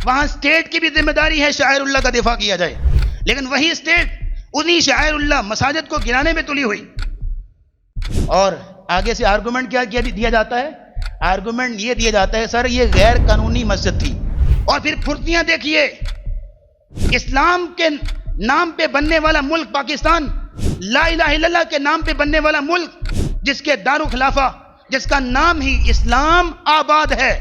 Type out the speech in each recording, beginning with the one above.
وہاں اسٹیٹ کی بھی ذمہ داری ہے شاعر اللہ کا دفاع کیا جائے، لیکن وہی اسٹیٹ انہی شاعر اللہ مساجد کو گرانے میں تلی ہوئی۔ اور آگے سے آرگومنٹ کیا دیا جاتا ہے؟ آرگومنٹ یہ دیا جاتا ہے سر یہ غیر قانونی مسجد تھی۔ اور پھر پھرتیاں دیکھیے، اسلام کے نام پہ بننے والا ملک پاکستان، لا الہ الا اللہ کے نام پہ بننے والا ملک، جس کے دارالخلافہ، جس کا نام ہی اسلام آباد ہے،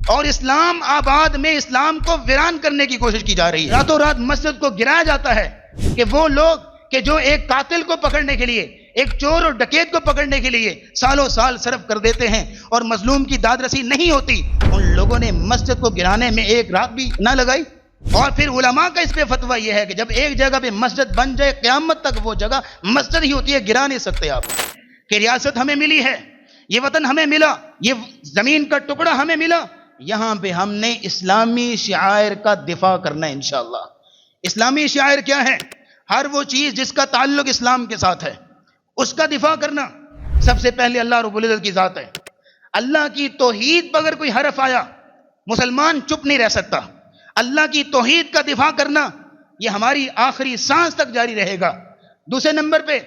اور اسلام آباد میں اسلام کو ویران کرنے کی کوشش کی جا رہی ہے۔ راتوں رات مسجد کو گرایا جاتا ہے کہ وہ لوگ کہ جو ایک قاتل کو پکڑنے کے لیے، ایک چور اور ڈکیت کو پکڑنے کے لیے سالوں سال صرف کر دیتے ہیں اور مظلوم کی داد رسی نہیں ہوتی، ان لوگوں نے مسجد کو گرانے میں ایک رات بھی نہ لگائی۔ اور پھر علماء کا اس پہ فتویٰ یہ ہے کہ جب ایک جگہ پہ مسجد بن جائے قیامت تک وہ جگہ مسجد ہی ہوتی ہے، گرا نہیں سکتے آپ، کہ ریاست ہمیں ملی ہے، یہ وطن ہمیں ملا، یہ زمین کا ٹکڑا ہمیں ملا، یہاں پہ ہم نے اسلامی شعائر کا دفاع کرنا ہے انشاءاللہ۔ اسلامی شعائر کیا ہے؟ ہر وہ چیز جس کا تعلق اسلام کے ساتھ ہے اس کا دفاع کرنا۔ سب سے پہلے اللہ رب العزت کی ذات ہے، اللہ کی توحید پر اگر کوئی حرف آیا مسلمان چپ نہیں رہ سکتا۔ اللہ کی توحید کا دفاع کرنا یہ ہماری آخری سانس تک جاری رہے گا۔ دوسرے نمبر پہ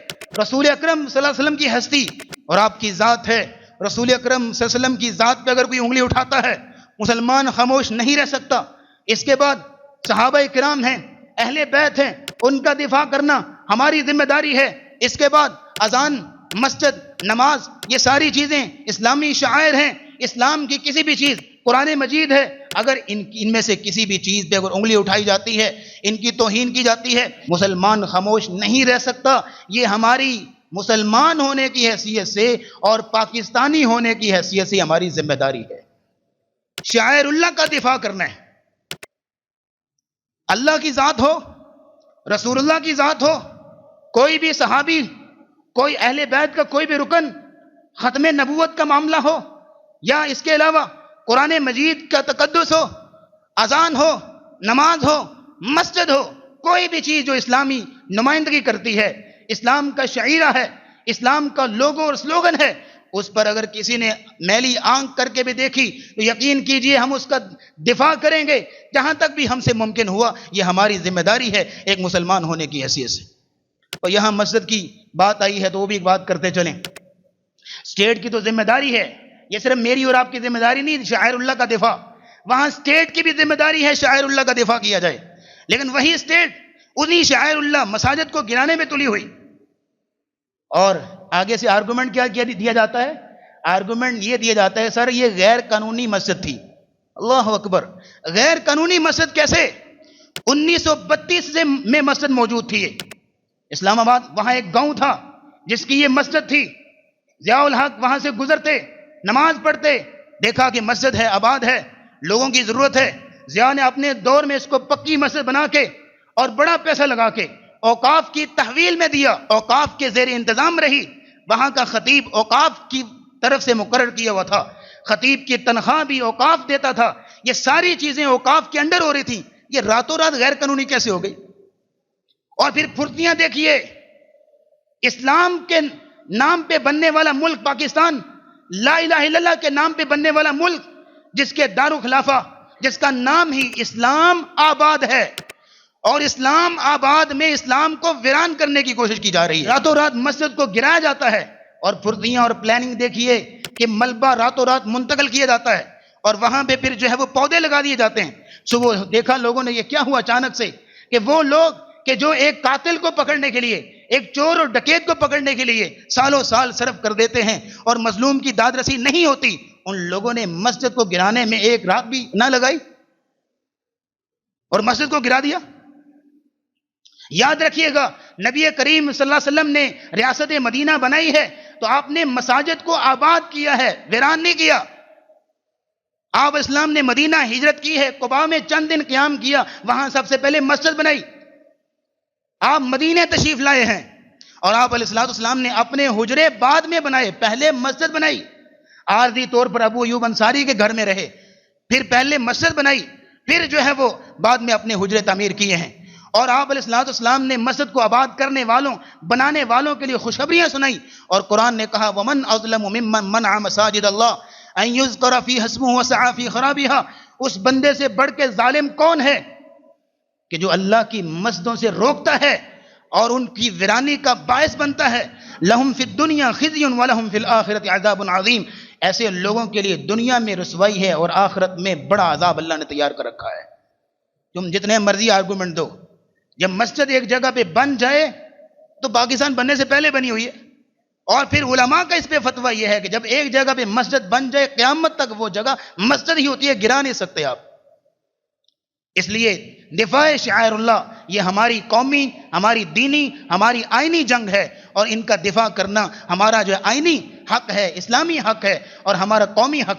رسول اکرم صلی اللہ علیہ وسلم کی ہستی اور آپ کی ذات ہے۔ رسول اکرم صلی اللہ علیہ وسلم کی ذات پہ اگر کوئی انگلی اٹھاتا ہے مسلمان خاموش نہیں رہ سکتا۔ اس کے بعد صحابہ کرام ہیں، اہل بیت ہیں، ان کا دفاع کرنا ہماری ذمہ داری ہے۔ اس کے بعد اذان، مسجد، نماز، یہ ساری چیزیں اسلامی شعائر ہیں۔ اسلام کی کسی بھی چیز، قرآن مجید ہے، اگر ان میں سے کسی بھی چیز پہ اگر انگلی اٹھائی جاتی ہے، ان کی توہین کی جاتی ہے، مسلمان خاموش نہیں رہ سکتا۔ یہ ہماری مسلمان ہونے کی حیثیت سے اور پاکستانی ہونے کی حیثیت سے ہماری ذمہ داری ہے۔ شاعر اللہ کا دفاع کرنا ہے۔ اللہ کی ذات ہو، رسول اللہ کی ذات ہو، کوئی بھی صحابی، کوئی اہل بیت کا کوئی بھی رکن، ختم نبوت کا معاملہ ہو، یا اس کے علاوہ قرآن مجید کا تقدس ہو، اذان ہو، نماز ہو، مسجد ہو، کوئی بھی چیز جو اسلامی نمائندگی کرتی ہے، اسلام کا شعیرہ ہے، اسلام کا لوگو اور سلوگن ہے، اس پر اگر کسی نے میلی آنکھ کر کے بھی دیکھی تو یقین کیجئے ہم اس کا دفاع کریں گے جہاں تک بھی ہم سے ممکن ہوا۔ یہ ہماری ذمہ داری ہے ایک مسلمان ہونے کی حیثیت سے۔ اور یہاں مسجد کی بات آئی ہے تو وہ بھی بات کرتے چلیں۔ اسٹیٹ کی تو ذمہ داری ہے، یہ صرف میری اور آپ کی ذمہ داری نہیں، شاعر اللہ کا دفاع، وہاں اسٹیٹ کی بھی ذمہ داری ہے شاعر اللہ کا دفاع کیا جائے، لیکن وہی اسٹیٹ انہی شاعر اللہ مساجد کو گرانے میں تلی ہوئی۔ اور آگے سے آرگومنٹ کیا دیا جاتا ہے؟ آرگومنٹ یہ دیا جاتا ہے سر یہ غیر قانونی مسجد تھی۔ اللہ اکبر، غیر قانونی مسجد کیسے؟ 1932 میں مسجد موجود تھی۔ اسلام آباد وہاں ایک گاؤں تھا جس کی یہ مسجد تھی، ضیاء الحق وہاں سے گزرتے، نماز پڑھتے، دیکھا کہ مسجد ہے، آباد ہے، لوگوں کی ضرورت ہے۔ ضیاء نے اپنے دور میں اس کو پکی مسجد بنا کے اور بڑا پیسہ لگا کے اوقاف کی تحویل میں دیا، اوقاف کے زیر انتظام رہی۔ وہاں کا خطیب اوقاف کی طرف سے مقرر کیا ہوا تھا، خطیب کی تنخواہ بھی اوقاف دیتا تھا، یہ ساری چیزیں اوقاف کے انڈر ہو رہی تھیں۔ یہ راتوں رات غیر قانونی کیسے ہو گئی؟ اور پھر پھرتیاں دیکھیے، اسلام کے نام پہ بننے والا ملک پاکستان، لا الہ الا اللہ کے نام پہ بننے والا ملک، جس کے دارالخلافہ، جس کا نام ہی اسلام آباد ہے، اور اسلام آباد میں اسلام کو ویران کرنے کی کوشش کی جا رہی ہے۔ راتوں رات مسجد کو گرایا جاتا ہے، اور پھرتیاں اور پلاننگ دیکھیے کہ ملبہ راتوں رات منتقل کیا جاتا ہے، اور وہاں پہ پھر جو ہے وہ پودے لگا دیے جاتے ہیں۔ صبح دیکھا لوگوں نے یہ کیا ہوا اچانک سے کہ وہ لوگ کہ جو ایک قاتل کو پکڑنے کے لیے، ایک چور اور ڈکیت کو پکڑنے کے لیے سالوں سال صرف کر دیتے ہیں اور مظلوم کی داد رسی نہیں ہوتی، ان لوگوں نے مسجد کو گرانے میں ایک رات بھی نہ لگائی اور مسجد کو گرا دیا۔ یاد رکھیے گا، نبی کریم صلی اللہ علیہ وسلم نے ریاست مدینہ بنائی ہے تو آپ نے مساجد کو آباد کیا ہے، ویران نہیں کیا۔ آپ اسلام نے مدینہ ہجرت کی ہے، قباء میں چند دن قیام کیا، وہاں سب سے پہلے مسجد بنائی۔ آپ مدینہ تشریف لائے ہیں اور آپ علیہ السلام نے اپنے حجرے بعد میں بنائے، پہلے مسجد بنائی۔ عارضی طور پر ابو ایوب انصاری کے گھر میں رہے، پھر پہلے مسجد بنائی، پھر جو ہے وہ بعد میں اپنے حجرے تعمیر کیے ہیں۔ اور آپ علیہ السلام نے مسجد کو آباد کرنے والوں، بنانے والوں کے لیے خوشخبریاں سنائی، اور قرآن نے کہا وَمَنْ أَظْلَمُ مِمَّنْ مَنَعَ مَسَاجِدَ اللَّهِ أَن يُذْكَرَ فِيهَا اسْمُهُ وَسَعَىٰ فِي خَرَابِهَا۔ اس بندے سے بڑھ کے ظالم کون ہے کہ جو اللہ کی مسجدوں سے روکتا ہے اور ان کی ویرانی کا باعث بنتا ہے. لہم فی الدنیا خزی ولہم فی الآخرۃ عذاب عظیم. ایسے لوگوں کے لیے دنیا میں رسوائی ہے اور آخرت میں بڑا عذاب اللہ نے تیار کر رکھا ہے. تم جتنے مرضی آرگومنٹ دو، جب مسجد ایک جگہ پہ بن جائے تو پاکستان بننے سے پہلے بنی ہوئی ہے. اور پھر علماء کا اس پہ فتویٰ یہ ہے کہ جب ایک جگہ پہ مسجد بن جائے قیامت تک وہ جگہ مسجد ہی ہوتی ہے، گرا نہیں سکتے آپ. اس لیے دفاع شعائر اللہ یہ ہماری قومی، ہماری دینی، ہماری آئینی جنگ ہے، اور ان کا دفاع کرنا ہمارا جو آئینی حق ہے، اسلامی حق ہے، اور ہمارا قومی حق